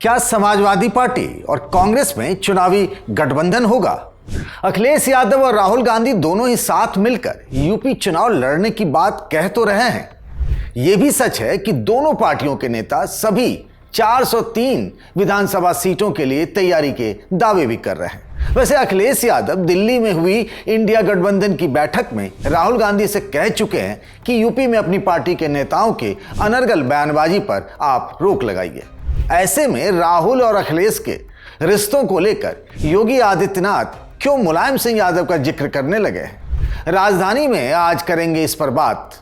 क्या समाजवादी पार्टी और कांग्रेस में चुनावी गठबंधन होगा? अखिलेश यादव और राहुल गांधी दोनों ही साथ मिलकर यूपी चुनाव लड़ने की बात कह तो रहे हैं। यह भी सच है कि दोनों पार्टियों के नेता सभी 403 विधानसभा सीटों के लिए तैयारी के दावे भी कर रहे हैं। वैसे अखिलेश यादव दिल्ली में हुई इंडिया गठबंधन की बैठक में राहुल गांधी से कह चुके हैं कि यूपी में अपनी पार्टी के नेताओं के अनर्गल बयानबाजी पर आप रोक लगाइए। ऐसे में राहुल और अखिलेश के रिश्तों को लेकर योगी आदित्यनाथ क्यों मुलायम सिंह यादव का जिक्र करने लगे हैं? राजधानी में आज करेंगे इस पर बात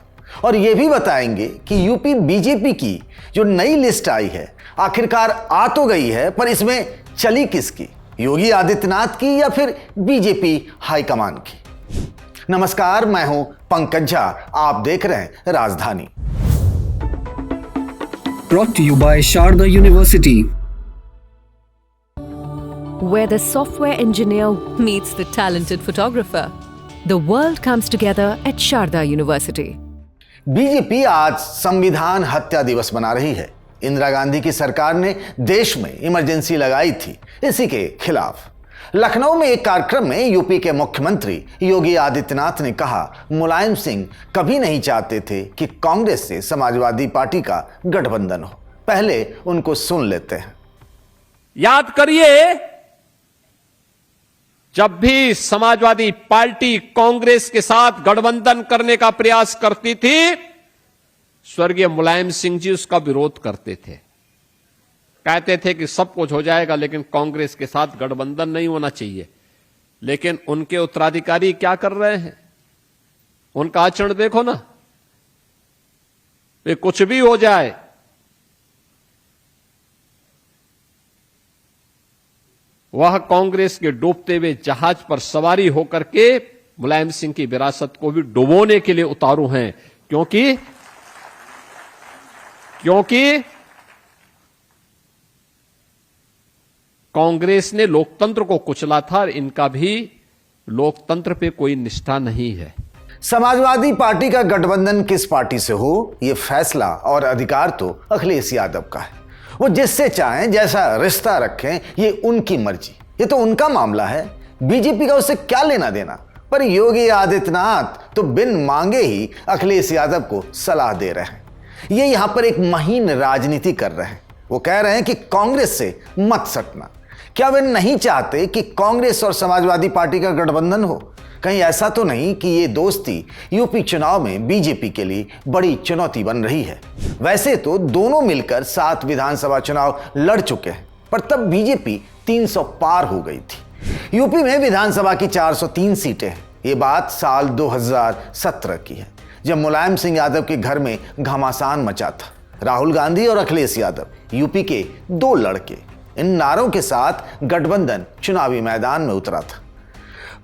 और यह भी बताएंगे कि यूपी बीजेपी की जो नई लिस्ट आई है आखिरकार आ तो गई है, पर इसमें चली किसकी, योगी आदित्यनाथ की या फिर बीजेपी हाईकमान की? नमस्कार, मैं हूं पंकज झा, आप देख रहे हैं राजधानी। Brought to you by Sharda University, where the software engineer meets the talented photographer. The world comes together at Sharda University. BJP आज संविधान हत्या दिवस मना रही है। इंदिरा गांधी की सरकार ने देश में इमरजेंसी लगाई थी इसी के खिलाफ। लखनऊ में एक कार्यक्रम में यूपी के मुख्यमंत्री योगी आदित्यनाथ ने कहा, मुलायम सिंह कभी नहीं चाहते थे कि कांग्रेस से समाजवादी पार्टी का गठबंधन हो। पहले उनको सुन लेते हैं। याद करिए, जब भी समाजवादी पार्टी कांग्रेस के साथ गठबंधन करने का प्रयास करती थी, स्वर्गीय मुलायम सिंह जी उसका विरोध करते थे। कहते थे कि सब कुछ हो जाएगा लेकिन कांग्रेस के साथ गठबंधन नहीं होना चाहिए। लेकिन उनके उत्तराधिकारी क्या कर रहे हैं? उनका आचरण देखो ना, वे कुछ भी हो जाए वह कांग्रेस के डूबते हुए जहाज पर सवारी होकर के मुलायम सिंह की विरासत को भी डुबोने के लिए उतारू हैं, क्योंकि कांग्रेस ने लोकतंत्र को कुचला था, इनका भी लोकतंत्र पे कोई निष्ठा नहीं है। समाजवादी पार्टी का गठबंधन किस पार्टी से हो, यह फैसला और अधिकार तो अखिलेश यादव का है। वो जिससे चाहें जैसा रिश्ता रखें, ये उनकी मर्जी, ये तो उनका मामला है। बीजेपी का उससे क्या लेना देना? पर योगी आदित्यनाथ तो बिन मांगे ही अखिलेश यादव को सलाह दे रहे हैं। ये यहां पर एक महीन राजनीति कर रहे हैं। वो कह रहे हैं कि कांग्रेस से मत सटना। क्या वे नहीं चाहते कि कांग्रेस और समाजवादी पार्टी का गठबंधन हो? कहीं ऐसा तो नहीं कि ये दोस्ती यूपी चुनाव में बीजेपी के लिए बड़ी चुनौती बन रही है? वैसे तो दोनों मिलकर 7 विधानसभा चुनाव लड़ चुके हैं, पर तब बीजेपी 300 पार हो गई थी। यूपी में विधानसभा की 403 सीटें हैं। ये बात साल 2017 की है, जब मुलायम सिंह यादव के घर में घमासान मचा था। राहुल गांधी और अखिलेश यादव यूपी के 2 लड़के, इन नारों के साथ गठबंधन चुनावी मैदान में उतरा था।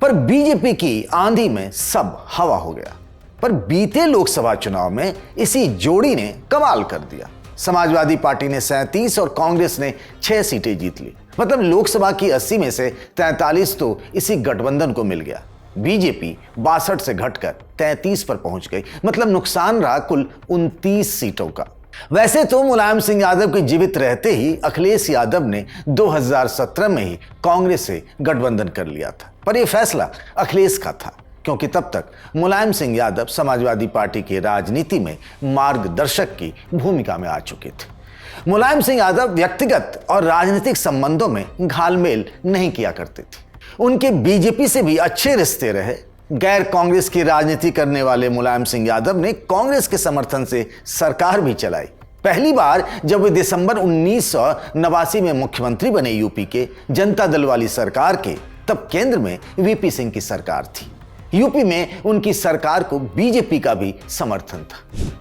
पर बीजेपी की आंधी में सब हवा हो गया। पर बीते लोकसभा चुनाव में इसी जोड़ी ने कमाल कर दिया। समाजवादी पार्टी ने 37 और कांग्रेस ने 6 सीटें जीत ली। मतलब लोकसभा की 80 में से 43 तो इसी गठबंधन को मिल गया। बीजेपी 62 से घटकर 33 पर पहुंच गई। मतलब नुकसान रहा कुल 29 सीटों का। वैसे तो मुलायम सिंह यादव के जीवित रहते ही अखिलेश यादव ने 2017 में ही कांग्रेस से गठबंधन कर लिया था, पर यह फैसला अखिलेश का था, क्योंकि तब तक मुलायम सिंह यादव समाजवादी पार्टी की राजनीति में मार्गदर्शक की भूमिका में आ चुके थे। मुलायम सिंह यादव व्यक्तिगत और राजनीतिक संबंधों में घालमेल नहीं किया करते थे। उनके बीजेपी से भी अच्छे रिश्ते रहे। गैर कांग्रेस की राजनीति करने वाले मुलायम सिंह यादव ने कांग्रेस के समर्थन से सरकार भी चलाई। पहली बार जब वे दिसंबर 1989 में मुख्यमंत्री बने यूपी के जनता दल वाली सरकार के, तब केंद्र में वीपी सिंह की सरकार थी। यूपी में उनकी सरकार को बीजेपी का भी समर्थन था।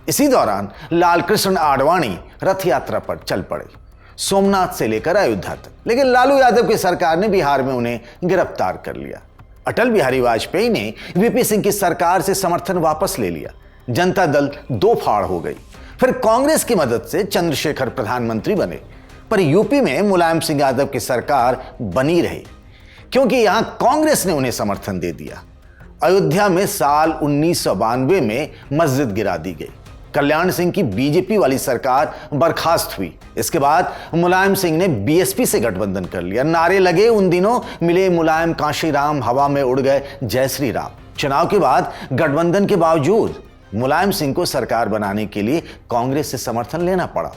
इसी दौरान लालकृष्ण आडवाणी रथ यात्रा पर चल पड़े, सोमनाथ से लेकर अयोध्या तक। लेकिन लालू यादव की सरकार ने बिहार में उन्हें गिरफ्तार कर लिया। अटल बिहारी वाजपेयी ने वीपी सिंह की सरकार से समर्थन वापस ले लिया। जनता दल 2 फाड़ हो गई। फिर कांग्रेस की मदद से चंद्रशेखर प्रधानमंत्री बने, पर यूपी में मुलायम सिंह यादव की सरकार बनी रही, क्योंकि यहां कांग्रेस ने उन्हें समर्थन दे दिया। अयोध्या में साल 1992 में मस्जिद गिरा दी गई। कल्याण सिंह की बीजेपी वाली सरकार बर्खास्त हुई। इसके बाद मुलायम सिंह ने बीएसपी से गठबंधन कर लिया। नारे लगे उन दिनों, मिले मुलायम कांशीराम, हवा में उड़ गए जय श्री राम। चुनाव के बाद गठबंधन के बावजूद मुलायम सिंह को सरकार बनाने के लिए कांग्रेस से समर्थन लेना पड़ा।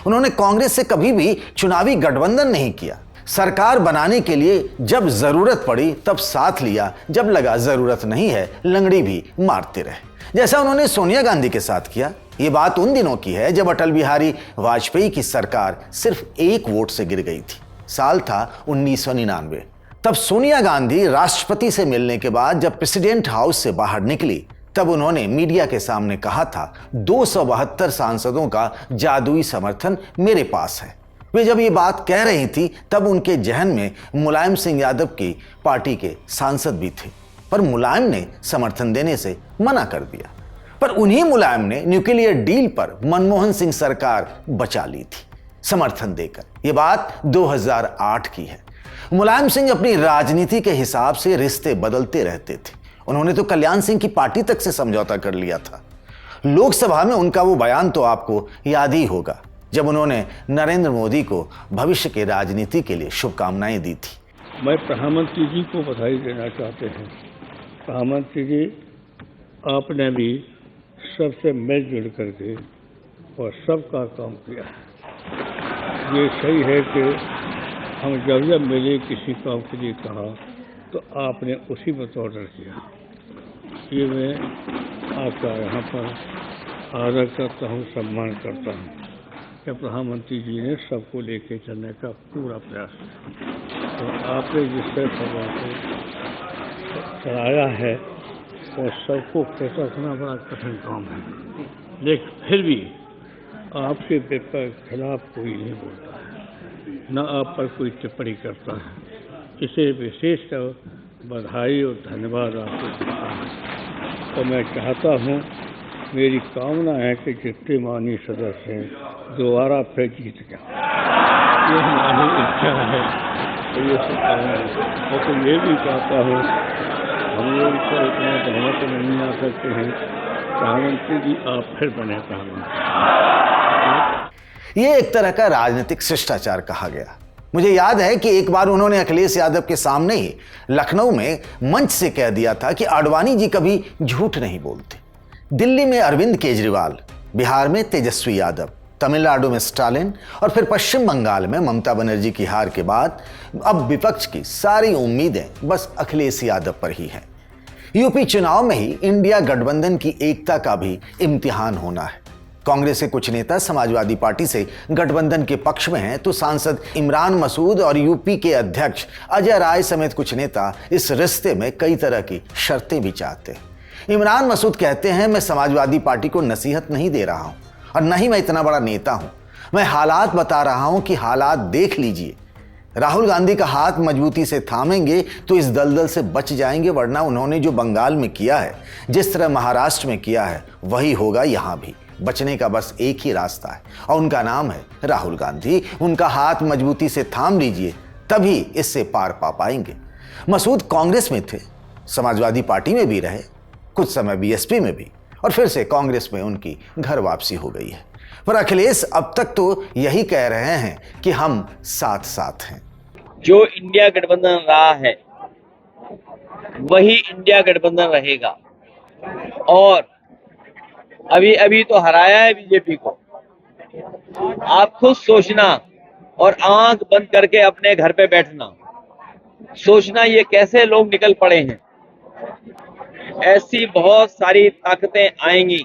उन्होंने कांग्रेस से कभी भी चुनावी गठबंधन नहीं किया। सरकार बनाने के लिए जब जरूरत पड़ी तब साथ लिया, जब लगा जरूरत नहीं है लंगड़ी भी मारते रहे, जैसा उन्होंने सोनिया गांधी के साथ किया। यह बात उन दिनों की है जब अटल बिहारी वाजपेयी की सरकार सिर्फ 1 वोट से गिर गई थी। साल था 1999। तब सोनिया गांधी राष्ट्रपति से मिलने के बाद जब प्रेसिडेंट हाउस से बाहर निकली, तब उन्होंने मीडिया के सामने कहा था 272 सांसदों का जादुई समर्थन मेरे पास है। वे जब ये बात कह रही थी तब उनके जहन में मुलायम सिंह यादव की पार्टी के सांसद भी थे, पर मुलायम ने समर्थन देने से मना कर दिया। पर उन्हीं मुलायम ने न्यूक्लियर डील पर मनमोहन सिंह सरकार बचा ली थी समर्थन देकर। यह बात 2008 की है। मुलायम सिंह अपनी राजनीति के हिसाब से रिश्ते बदलते रहते थे। उन्होंने तो कल्याण सिंह की पार्टी तक से समझौता कर लिया था। लोकसभा में उनका वो बयान तो आपको याद ही होगा, जब उन्होंने नरेंद्र मोदी को भविष्य की राजनीति के लिए शुभकामनाएं दी थी। मैं प्रधानमंत्री जी को बधाई देना चाहते हैं। प्रधानमंत्री जी, आपने भी सबसे मिलजुल करके और सबका काम किया। ये सही है कि हम जब मिले किसी काम के लिए कहा तो आपने उसी पर ऑर्डर किया। ये मैं आपका यहाँ पर आदर करता हूँ, सम्मान करता हूँ कि प्रधानमंत्री जी ने सबको लेके चलने का पूरा प्रयास किया। तो आपने जिससे सभा को चलाया है और सबको खुश रखना बड़ा कठिन काम है, लेकिन फिर भी आपके खिलाफ कोई नहीं बोलता है, न आप पर कोई टिप्पणी करता है। इसे विशेषकर बधाई और धन्यवाद आपको देता हूँ। तो मैं चाहता हूँ, मेरी कामना है कि जितने माननीय सदस्य हैं दोबारा फिर जीत गया। ये हमारी इच्छा है तो ये सब। और तो ये भी चाहता हूँ, हम लोग तो इतना बहुमत नहीं आ सकते हैं, प्रधानमंत्री जी आप फिर बने प्रधानमंत्री। ये एक तरह का राजनीतिक शिष्टाचार कहा गया। मुझे याद है कि एक बार उन्होंने अखिलेश यादव के सामने ही लखनऊ में मंच से कह दिया था कि आडवाणी जी कभी झूठ नहीं बोलते। दिल्ली में अरविंद केजरीवाल, बिहार में तेजस्वी यादव, तमिलनाडु में स्टालिन और फिर पश्चिम बंगाल में ममता बनर्जी की हार के बाद अब विपक्ष की सारी उम्मीदें बस अखिलेश यादव पर ही हैं। यूपी चुनाव में ही इंडिया गठबंधन की एकता का भी इम्तिहान होना है। कांग्रेस के कुछ नेता समाजवादी पार्टी से गठबंधन के पक्ष में हैं, तो सांसद इमरान मसूद और यूपी के अध्यक्ष अजय राय समेत कुछ नेता इस रिश्ते में कई तरह की शर्तें भी चाहते हैं। इमरान मसूद कहते हैं, मैं समाजवादी पार्टी को नसीहत नहीं दे रहा हूं और न ही मैं इतना बड़ा नेता हूं, मैं हालात बता रहा हूं कि हालात देख लीजिए। राहुल गांधी का हाथ मजबूती से थामेंगे तो इस दलदल से बच जाएंगे, वरना उन्होंने जो बंगाल में किया है, जिस तरह महाराष्ट्र में किया है, वही होगा यहां भी। बचने का बस एक ही रास्ता है और उनका नाम है राहुल गांधी। उनका हाथ मजबूती से थाम लीजिए, तभी इससे पार पा पाएंगे। मसूद कांग्रेस में थे, समाजवादी पार्टी में भी रहे, कुछ समय बीएसपी में भी, और फिर से कांग्रेस में उनकी घर वापसी हो गई है। पर अखिलेश अब तक तो यही कह रहे हैं कि हम साथ साथ हैं। जो इंडिया गठबंधन रहा है वही इंडिया गठबंधन रहेगा। और अभी तो हराया है बीजेपी को। आप खुद सोचना और आंख बंद करके अपने घर पे बैठना, सोचना ये कैसे लोग निकल पड़े हैं। ऐसी बहुत सारी ताकतें आएंगी,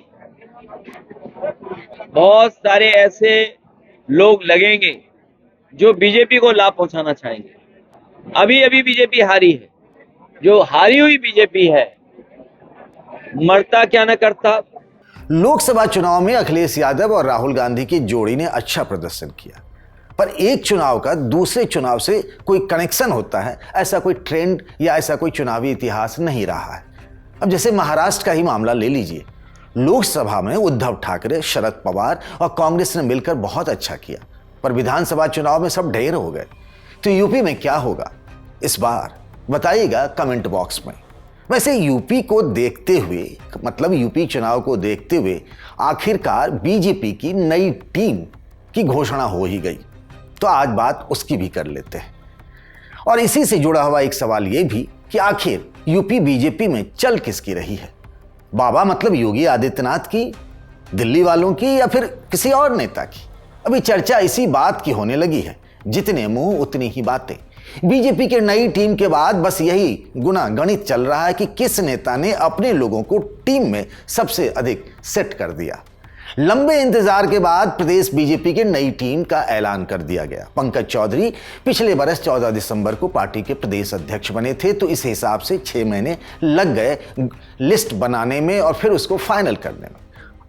बहुत सारे ऐसे लोग लगेंगे जो बीजेपी को लाभ पहुंचाना चाहेंगे। अभी बीजेपी हारी है, जो हारी हुई बीजेपी है मरता क्या न करता। लोकसभा चुनाव में अखिलेश यादव और राहुल गांधी की जोड़ी ने अच्छा प्रदर्शन किया, पर एक चुनाव का दूसरे चुनाव से कोई कनेक्शन होता है, ऐसा कोई ट्रेंड या ऐसा कोई चुनावी इतिहास नहीं रहा है। अब जैसे महाराष्ट्र का ही मामला ले लीजिए। लोकसभा में उद्धव ठाकरे, शरद पवार और कांग्रेस ने मिलकर बहुत अच्छा किया, पर विधानसभा चुनाव में सब ढेर हो गए। तो यूपी में क्या होगा इस बार, बताइएगा कमेंट बॉक्स में। वैसे यूपी को देखते हुए, मतलब यूपी चुनाव को देखते हुए आखिरकार बीजेपी की नई टीम की घोषणा हो ही गई, तो आज बात उसकी भी कर लेते हैं। और इसी से जुड़ा हुआ एक सवाल यह भी कि आखिर यूपी बीजेपी में चल किसकी रही है? बाबा मतलब योगी आदित्यनाथ की, दिल्ली वालों की, या फिर किसी और नेता की? अभी चर्चा इसी बात की होने लगी है, जितने मुंह उतनी ही बातें। बीजेपी के नई टीम के बाद बस यही गुना गणित चल रहा है कि किस नेता ने अपने लोगों को टीम में सबसे अधिक सेट कर दिया। लंबे इंतजार के बाद प्रदेश बीजेपी की नई टीम का ऐलान कर दिया गया। पंकज चौधरी पिछले बरस 14 दिसंबर को पार्टी के प्रदेश अध्यक्ष बने थे, तो इस हिसाब से 6 महीने लग गए लिस्ट बनाने में और फिर उसको फाइनल करने में।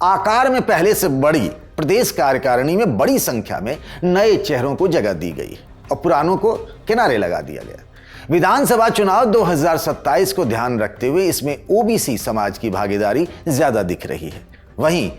आकार में पहले से बड़ी प्रदेश कार्यकारिणी में बड़ी संख्या में नए चेहरों को जगह दी गई और पुरानों को किनारे लगा दिया गया। विधानसभा चुनाव 2027 को ध्यान रखते हुए इसमें ओबीसी समाज की भागीदारी ज्यादा दिख रही है। वहीं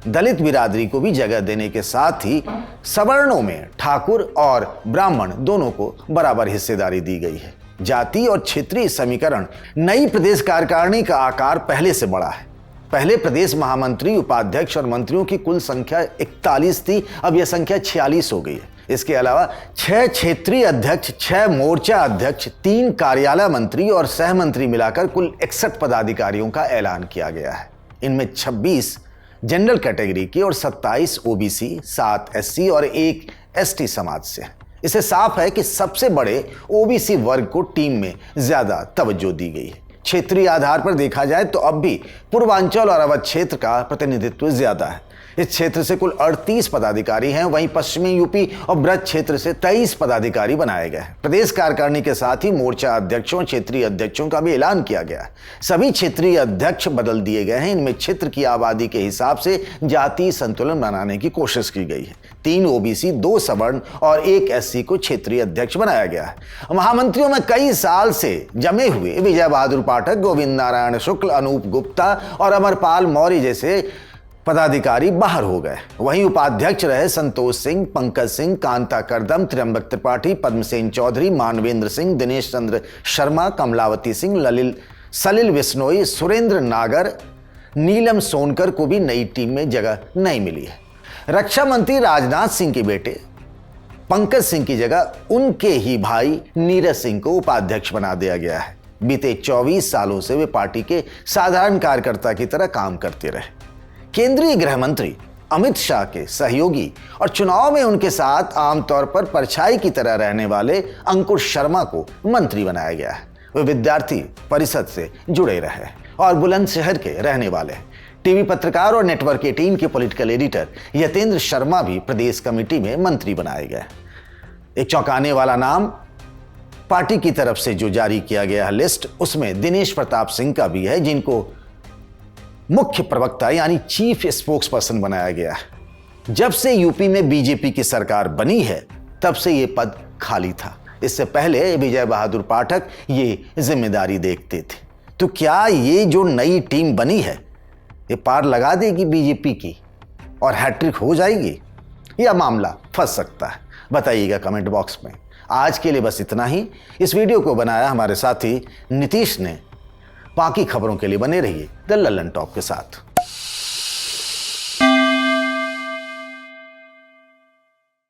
दलित बिरादरी को भी जगह देने के साथ ही सवर्णों में ठाकुर और ब्राह्मण दोनों को बराबर हिस्सेदारी दी गई है। जाति और क्षेत्रीय समीकरण नई प्रदेश कार्यकारिणी का आकार पहले से बड़ा है। पहले प्रदेश महामंत्री, उपाध्यक्ष और मंत्रियों की कुल संख्या 41 थी, अब यह संख्या 46 हो गई है। इसके अलावा 6 क्षेत्रीय अध्यक्ष, 6 मोर्चा अध्यक्ष, 3 कार्यालय मंत्री और सह मंत्री मिलाकर कुल 61 पदाधिकारियों का ऐलान किया गया है। इनमें 26 जनरल कैटेगरी की और 27 ओबीसी, 7 एससी और 1 एसटी समाज से है। इससे साफ है कि सबसे बड़े ओबीसी वर्ग को टीम में ज्यादा तवज्जो दी गई है। क्षेत्रीय आधार पर देखा जाए तो अब भी पूर्वांचल और अवध क्षेत्र का प्रतिनिधित्व ज्यादा है। इस क्षेत्र से कुल 38 पदाधिकारी हैं, वहीं पश्चिमी यूपी और ब्रज क्षेत्र से 23 पदाधिकारी बनाए गए हैं। प्रदेश कार्यकारिणी के साथ ही मोर्चा अध्यक्षों, क्षेत्रीय अध्यक्षों का भी ऐलान किया गया है। सभी क्षेत्रीय अध्यक्ष बदल दिए गए हैं। इनमें क्षेत्र की आबादी के हिसाब से जातीय संतुलन बनाने की कोशिश की गई है। 3 ओबीसी, 2 सवर्ण और 1 एससी को क्षेत्रीय अध्यक्ष बनाया गया है। महामंत्रियों में कई साल से जमे हुए विजय बहादुर पाठक, गोविंद नारायण शुक्ल, अनूप गुप्ता और अमरपाल मौर्य जैसे पदाधिकारी बाहर हो गए। वहीं उपाध्यक्ष रहे संतोष सिंह, पंकज सिंह, कांता करदम, त्र्यंबक त्रिपाठी, पद्मसेन चौधरी, मानवेंद्र सिंह, दिनेश चंद्र शर्मा, कमलावती सिंह, सलिल बिश्नोई, सुरेंद्र नागर, नीलम सोनकर को भी नई टीम में जगह नहीं मिली है। रक्षा मंत्री राजनाथ सिंह के बेटे पंकज सिंह की जगह उनके ही भाई नीरज सिंह को उपाध्यक्ष बना दिया गया है। बीते 24 सालों से वे पार्टी के साधारण कार्यकर्ता की तरह काम करते रहे। केंद्रीय गृह मंत्री अमित शाह के सहयोगी और चुनाव में उनके साथ आमतौर पर परछाई की तरह रहने वाले अंकुश शर्मा को मंत्री बनाया गया है। वे विद्यार्थी परिषद से जुड़े रहे और बुलंदशहर के रहने वाले हैं। टीवी पत्रकार और नेटवर्क 18 के पॉलिटिकल एडिटर यतेंद्र शर्मा भी प्रदेश कमेटी में मंत्री बनाए गए। एक चौंकाने वाला नाम पार्टी की तरफ से जो जारी किया गया लिस्ट, उसमें दिनेश प्रताप सिंह का भी है, जिनको मुख्य प्रवक्ता यानी चीफ स्पोक्स पर्सन बनाया गया है। जब से यूपी में बीजेपी की सरकार बनी है तब से यह पद खाली था। इससे पहले विजय बहादुर पाठक ये जिम्मेदारी देखते थे। तो क्या ये जो नई टीम बनी है ये पार लगा देगी बीजेपी की और हैट्रिक हो जाएगी, या मामला फंस सकता है? बताइएगा कमेंट बॉक्स में। आज के लिए बस इतना ही। इस वीडियो को बनाया हमारे साथी नीतीश ने। बाकी खबरों के लिए बने रहिए द लल्लन टॉप के साथ।